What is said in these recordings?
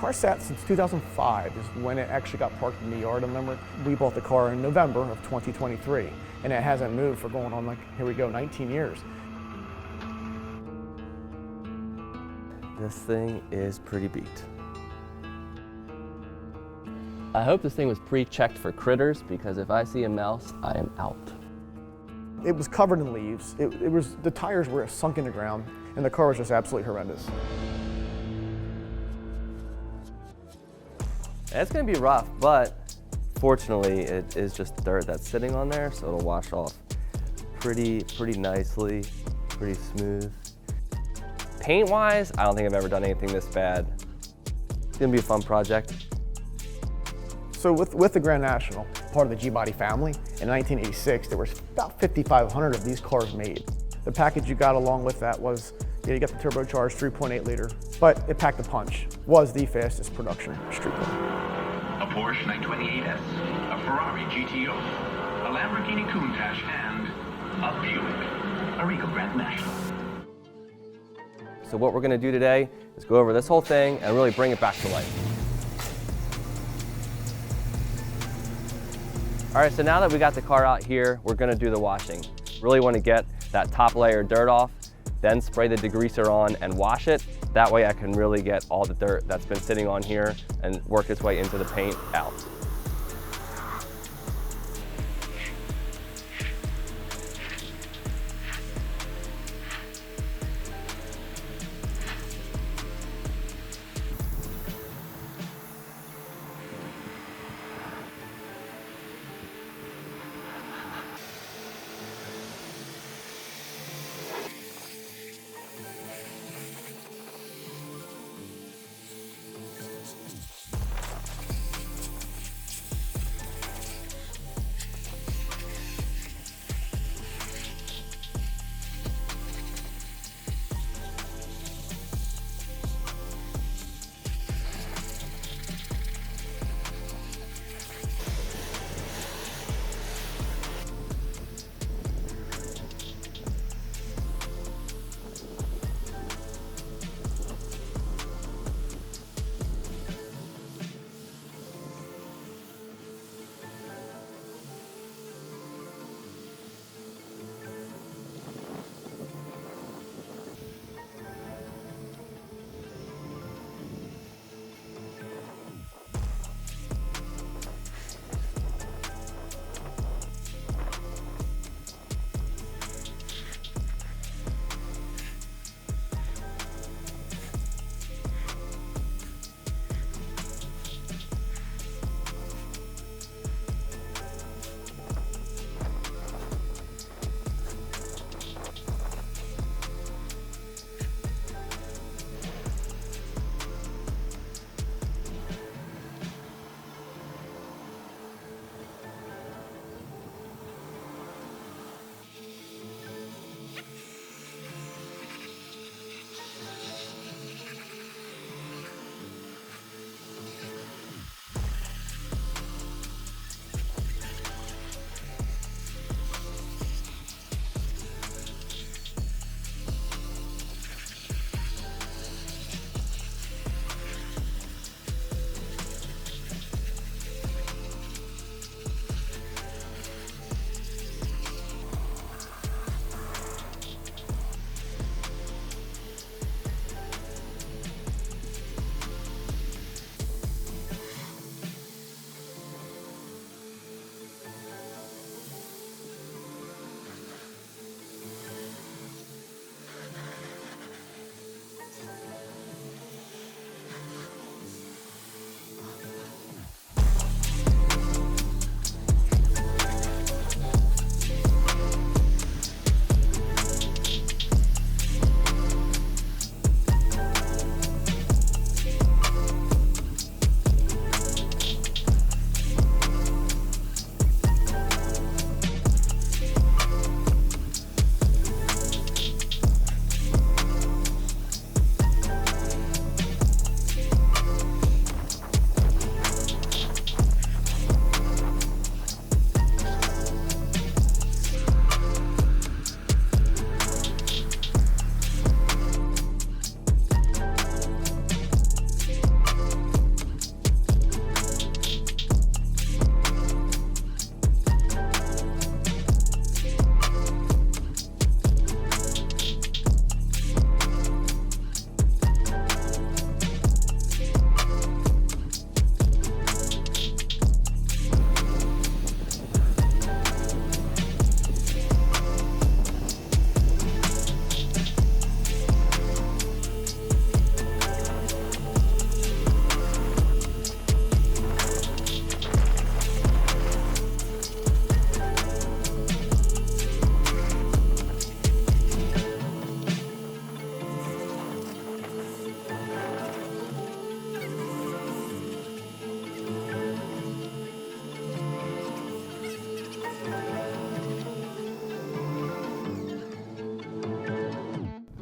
car sat since 2005 is when it actually got parked in the yard in Limerick. We bought the car in November of 2023, and it hasn't moved for going on, like, here we go, 19 years. This thing is pretty beat. I hope this thing was pre-checked for critters, because if I see a mouse, I am out. It was covered in leaves. The tires were sunk in the ground, and the car was just absolutely horrendous. It's gonna be rough, but fortunately it is just dirt that's sitting on there, so it'll wash off pretty nicely, pretty smooth. Paint-wise, I don't think I've ever done anything this bad. It's gonna be a fun project. So with the Grand National, part of the G-Body family, in 1986, there was about 5,500 of these cars made. The package you got along with that was, you got the turbocharged 3.8 liter, but it packed a punch. Was the fastest production street car. A Porsche 928S, a Ferrari GTO, a Lamborghini Countach, and a Buick, a Regal Grand National. So what we're gonna do today is go over this whole thing and really bring it back to life. All right, so now that we got the car out here, we're gonna do the washing. Really wanna get that top layer of dirt off, then spray the degreaser on and wash it. That way I can really get all the dirt that's been sitting on here and work its way into the paint out.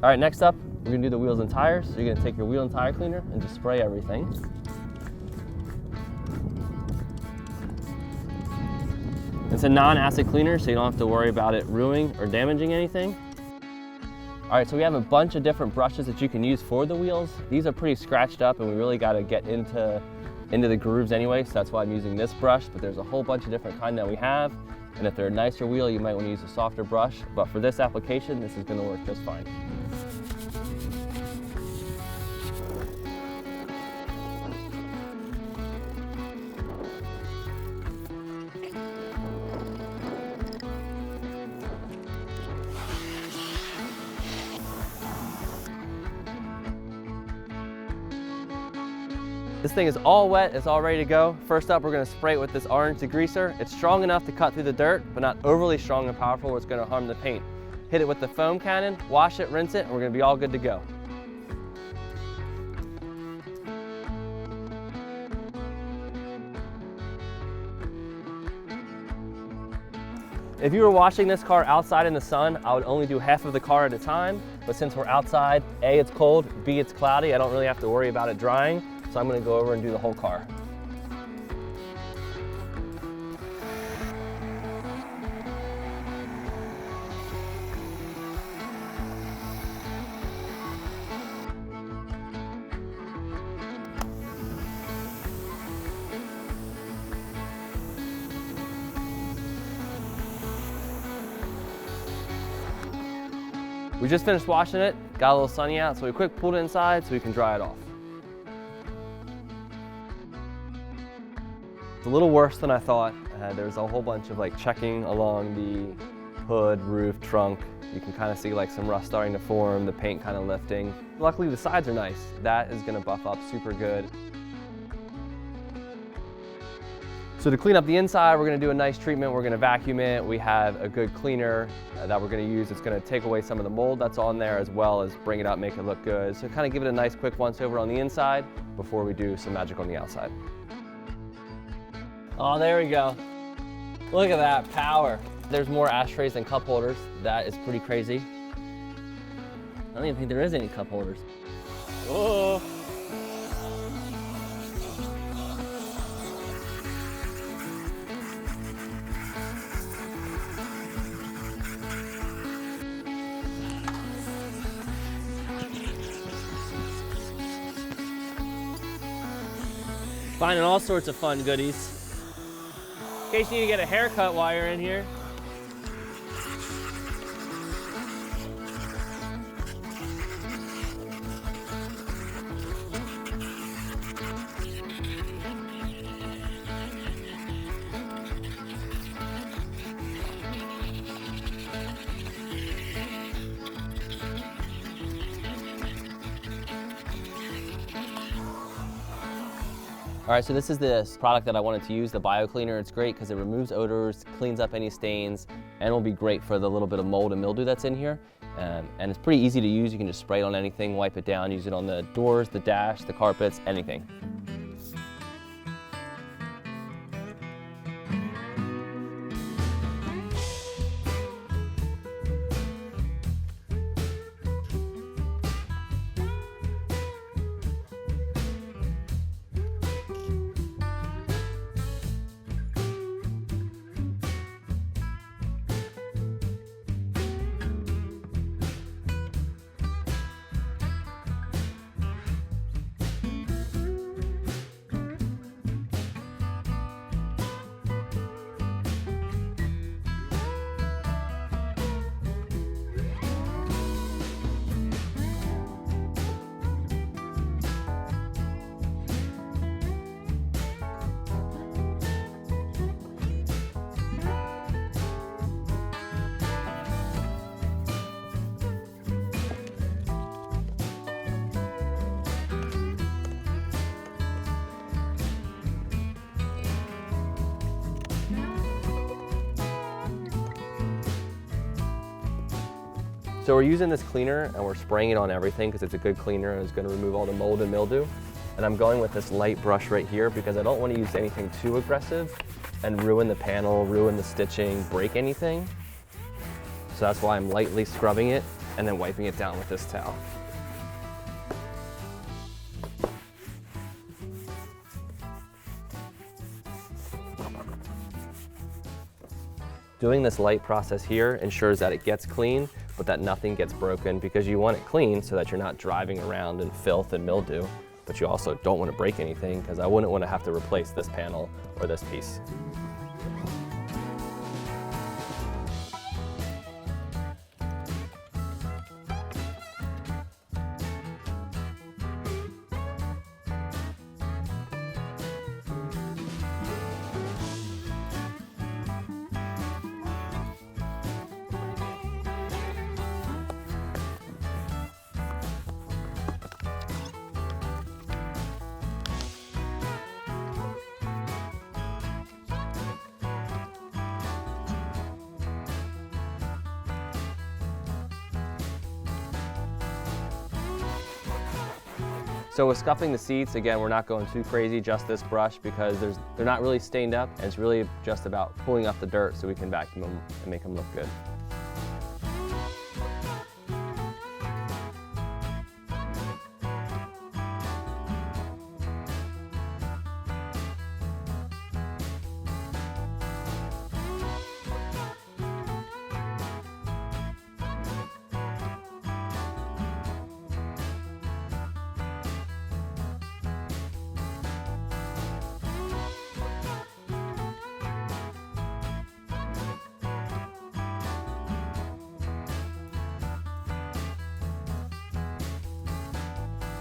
All right, next up, we're gonna do the wheels and tires. So you're gonna take your wheel and tire cleaner and just spray everything. It's a non-acid cleaner, so you don't have to worry about it ruining or damaging anything. All right, so we have a bunch of different brushes that you can use for the wheels. These are pretty scratched up and we really gotta get into the grooves anyway, so that's why I'm using this brush, but there's a whole bunch of different kinds that we have. And if they're a nicer wheel, you might wanna use a softer brush, but for this application, this is gonna work just fine. This thing is all wet, it's all ready to go. First up, we're gonna spray it with this orange degreaser. It's strong enough to cut through the dirt, but not overly strong and powerful where it's gonna harm the paint. Hit it with the foam cannon, wash it, rinse it, and we're gonna be all good to go. If you were washing this car outside in the sun, I would only do half of the car at a time, but since we're outside, A, it's cold, B, it's cloudy, I don't really have to worry about it drying. So I'm gonna go over and do the whole car. We just finished washing it, got a little sunny out, so we quick pulled it inside so we can dry it off. It's a little worse than I thought. There's a whole bunch of like checking along the hood, roof, trunk. You can kind of see like some rust starting to form, the paint kind of lifting. Luckily the sides are nice. That is gonna buff up super good. So to clean up the inside, we're gonna do a nice treatment. We're gonna vacuum it. We have a good cleaner that we're gonna use. It's gonna take away some of the mold that's on there as well as bring it up, make it look good. So kind of give it a nice quick once over on the inside before we do some magic on the outside. Oh, there we go. Look at that power. There's more ashtrays than cup holders. That is pretty crazy. I don't even think there is any cup holders. Oh. Finding all sorts of fun goodies. In case you need to get a haircut while you're in here. All right, so this is the product that I wanted to use, the bio cleaner. It's great because it removes odors, cleans up any stains, and will be great for the little bit of mold and mildew that's in here. And it's pretty easy to use. You can just spray it on anything, wipe it down, use it on the doors, the dash, the carpets, anything. So we're using this cleaner and we're spraying it on everything because it's a good cleaner and it's going to remove all the mold and mildew. And I'm going with this light brush right here because I don't want to use anything too aggressive and ruin the panel, ruin the stitching, break anything. So that's why I'm lightly scrubbing it and then wiping it down with this towel. Doing this light process here ensures that it gets clean, but that nothing gets broken, because you want it clean so that you're not driving around in filth and mildew, but you also don't want to break anything, because I wouldn't want to have to replace this panel or this piece. So with scuffing the seats, again, we're not going too crazy, just this brush, because they're not really stained up, and it's really just about pulling up the dirt so we can vacuum them and make them look good.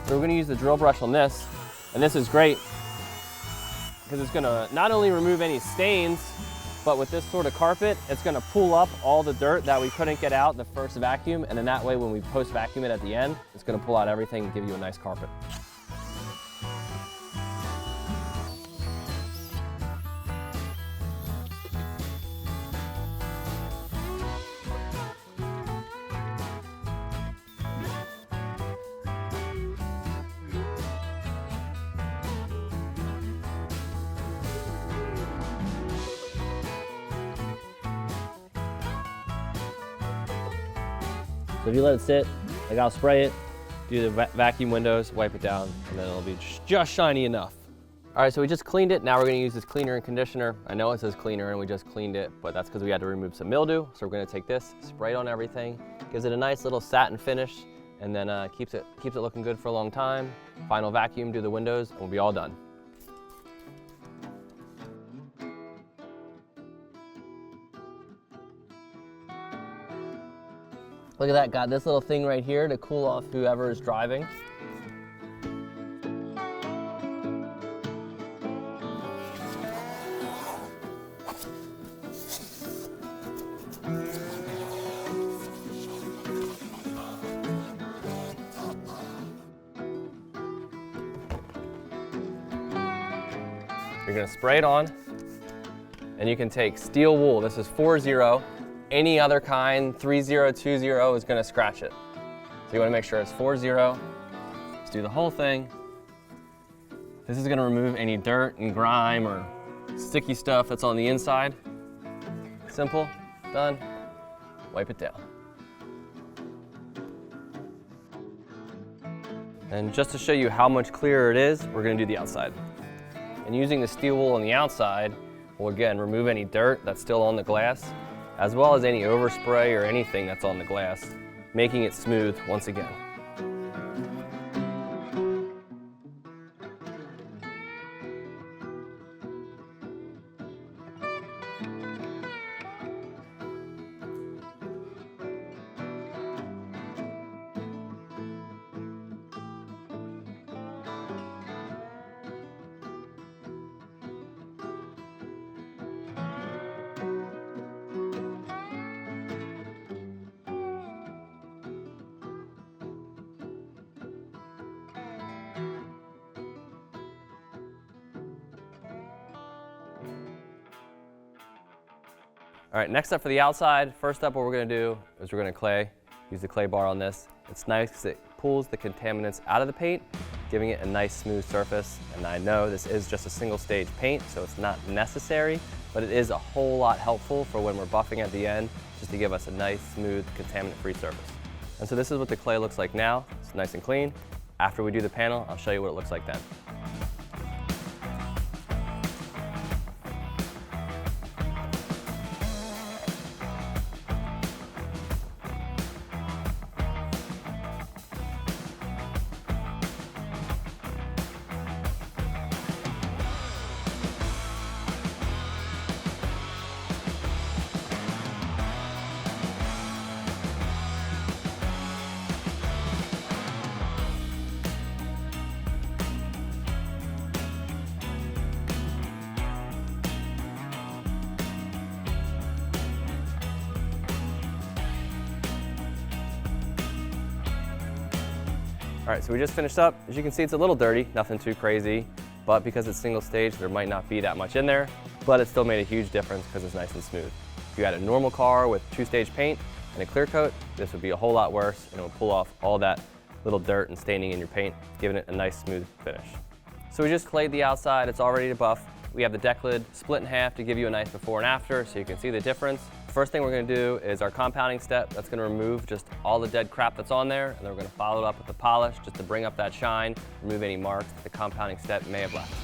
So we're going to use the drill brush on this, and this is great because it's going to not only remove any stains, but with this sort of carpet, it's going to pull up all the dirt that we couldn't get out in the first vacuum, and then that way when we post vacuum it at the end, it's going to pull out everything and give you a nice carpet. So if you let it sit, like I'll spray it, do the vacuum windows, wipe it down, and then it'll be just shiny enough. All right, so we just cleaned it. Now we're gonna use this cleaner and conditioner. I know it says cleaner and we just cleaned it, but that's because we had to remove some mildew. So we're gonna take this, spray it on everything, gives it a nice little satin finish, and then keeps it looking good for a long time. Final vacuum, do the windows, and we'll be all done. Look at that, got this little thing right here to cool off whoever is driving. You're gonna spray it on, and you can take steel wool. This is 4-0. Any other kind, 3-0, 2-0 is gonna scratch it. So you wanna make sure it's 4-0. Let's do the whole thing. This is gonna remove any dirt and grime or sticky stuff that's on the inside. Simple, done, wipe it down. And just to show you how much clearer it is, we're gonna do the outside. And using the steel wool on the outside will again remove any dirt that's still on the glass, as well as any overspray or anything that's on the glass, making it smooth once again. All right, next up for the outside, first up what we're gonna do is we're gonna use the clay bar on this. It's nice because it pulls the contaminants out of the paint, giving it a nice smooth surface. And I know this is just a single stage paint, so it's not necessary, but it is a whole lot helpful for when we're buffing at the end, just to give us a nice, smooth, contaminant-free surface. And so this is what the clay looks like now. It's nice and clean. After we do the panel, I'll show you what it looks like then. All right, so we just finished up. As you can see, it's a little dirty, nothing too crazy, but because it's single stage, there might not be that much in there, but it still made a huge difference because it's nice and smooth. If you had a normal car with 2-stage paint and a clear coat, this would be a whole lot worse, and it would pull off all that little dirt and staining in your paint, giving it a nice smooth finish. So we just clayed the outside, it's all ready to buff. We have the deck lid split in half to give you a nice before and after so you can see the difference. First thing we're going to do is our compounding step. That's going to remove just all the dead crap that's on there, and then we're going to follow it up with the polish just to bring up that shine, remove any marks that the compounding step may have left.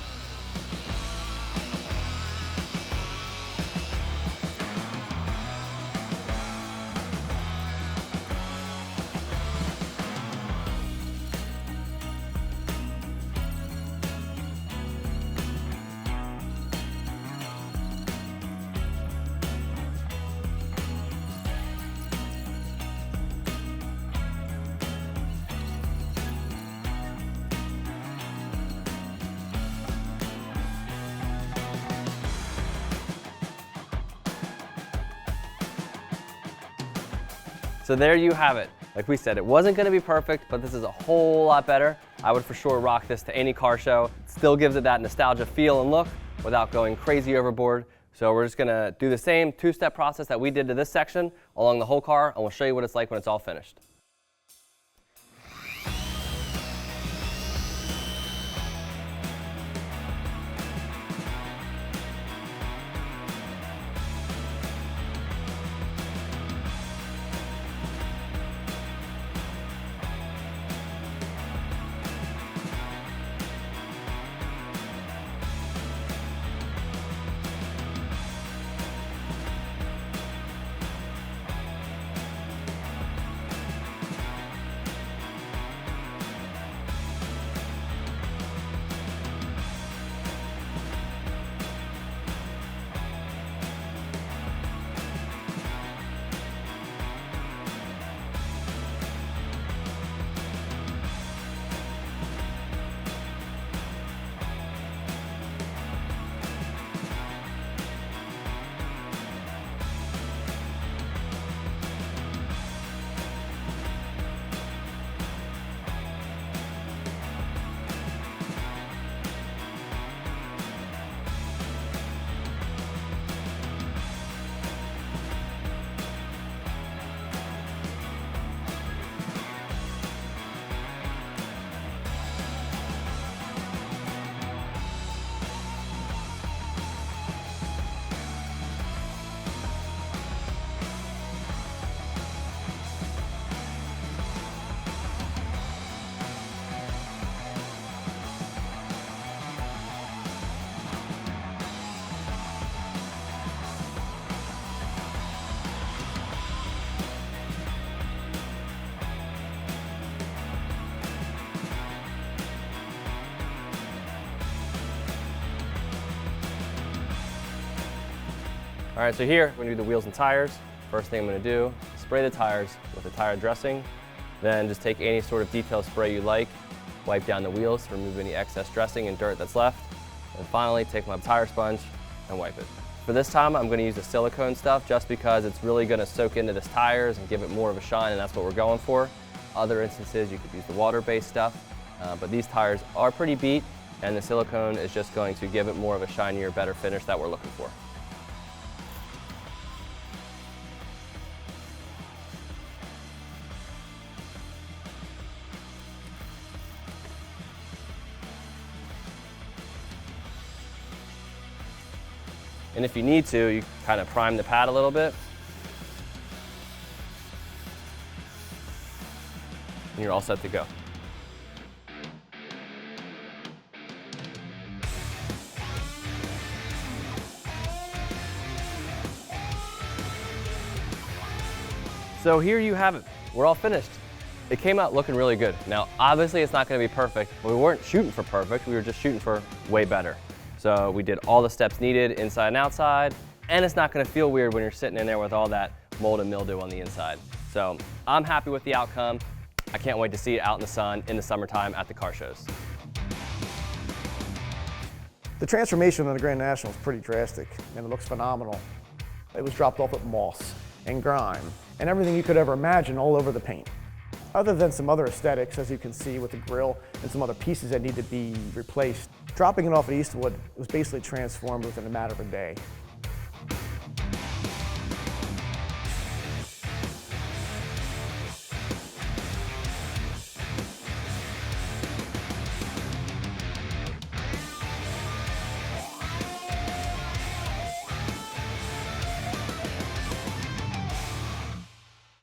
So there you have it. Like we said, it wasn't gonna be perfect, but this is a whole lot better. I would for sure rock this to any car show. It still gives it that nostalgia feel and look without going crazy overboard. So we're just gonna do the same two-step process that we did to this section along the whole car, and we'll show you what it's like when it's all finished. All right, so here we're gonna do the wheels and tires. First thing I'm gonna do is spray the tires with a tire dressing, then just take any sort of detail spray you like, wipe down the wheels to remove any excess dressing and dirt that's left, and finally take my tire sponge and wipe it. For this time, I'm gonna use the silicone stuff just because it's really gonna soak into this tires and give it more of a shine, and that's what we're going for. Other instances, you could use the water-based stuff, but these tires are pretty beat, and the silicone is just going to give it more of a shinier, better finish that we're looking for. And if you need to, you kind of prime the pad a little bit. you're all set to go. So here you have it. We're all finished. It came out looking really good. Now, obviously it's not gonna be perfect. We weren't shooting for perfect, we were just shooting for way better. So we did all the steps needed inside and outside, and it's not gonna feel weird when you're sitting in there with all that mold and mildew on the inside. So I'm happy with the outcome. I can't wait to see it out in the sun in the summertime at the car shows. The transformation on the Grand National is pretty drastic, and it looks phenomenal. It was dropped off with moss and grime and everything you could ever imagine all over the paint. Other than some other aesthetics, as you can see with the grille and some other pieces that need to be replaced, dropping it off at Eastwood was basically transformed within a matter of a day.